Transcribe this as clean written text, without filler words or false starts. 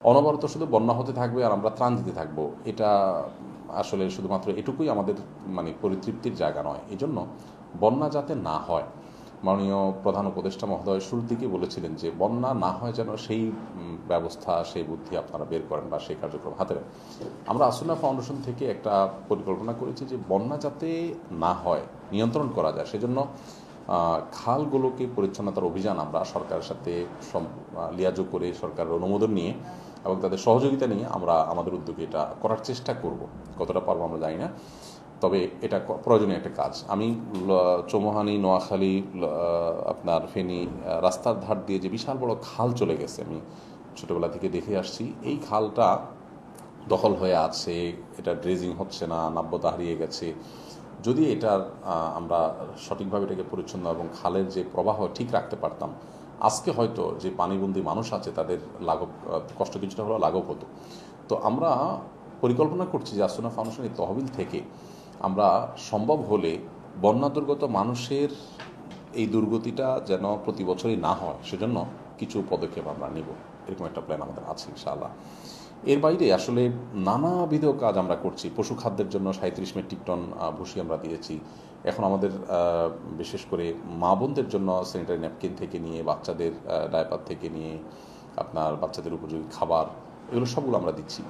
অনবরত শুধু বন্যা হতে থাকবে আর আমরা ত্রাণ দিতে থাকবো, এটা আসলে শুধুমাত্র এটুকুই আমাদের মানে পরিতৃপ্তির জায়গা নয়। এই জন্য বন্যা যাতে না হয়, মাননীয় প্রধান উপদেষ্টা মহোদয় শুরুর দিকে বলেছিলেন যে বন্যা না হয় যেন সেই ব্যবস্থা, সেই বুদ্ধি আপনারা বের করেন বা সেই কার্যক্রম হাতে নেন। আমরা আসুনা ফাউন্ডেশন থেকে একটা পরিকল্পনা করেছি যে বন্যা যাতে না হয়, নিয়ন্ত্রণ করা যায়, সেজন্য খালগুলোকে পরিচ্ছন্নতার অভিযান আমরা সরকারের সাথে লিয়াজোগ করে, সরকারের অনুমোদন নিয়ে এবং তাদের সহযোগিতা নিয়ে আমরা আমাদের উদ্যোগে এটা করার চেষ্টা করব। কতটা পারবো আমরা জানি না, তবে এটা প্রয়োজনীয় একটা কাজ। আমি চৌমুহানি, নোয়াখালী, আপনার ফেনী রাস্তার ধার দিয়ে যে বিশাল বড় খাল চলে গেছে, আমি ছোটোবেলা থেকে দেখে আসছি। এই খালটা দখল হয়ে আছে, এটা ড্রেজিং হচ্ছে না, নাব্যতা হারিয়ে গেছে। যদি এটার আমরা সঠিকভাবে এটাকে পরিচ্ছন্ন এবং খালের যে প্রবাহ ঠিক রাখতে পারতাম, আজকে হয়তো যে পানিবন্দী মানুষ আছে তাদের লাঘব, কষ্ট কিছুটা হলেও লাঘব হতো। তো আমরা পরিকল্পনা করছি যে আসুনা ফাউন্ডেশনের তহবিল থেকে আমরা সম্ভব হলে বন্যা দুর্গত মানুষের এই দুর্গতিটা যেন প্রতি বছরই না হয় সেজন্য কিছু পদক্ষেপ আমরা নিব, এরকম একটা প্ল্যান আমাদের আছে ইনশাআল্লাহ। এর বাইরে আসলে নানাবিধ কাজ আমরা করছি। পশু খাদ্যের জন্য ৩৭ মেট্রিক টন ভুসি আমরা দিয়েছি। এখন আমাদের বিশেষ করে মা বোনদের জন্য স্যানিটারি ন্যাপকিন থেকে নিয়ে, বাচ্চাদের ডায়াপার থেকে নিয়ে, আপনার বাচ্চাদের উপযোগী খাবার, এগুলো সবগুলো আমরা দিচ্ছি।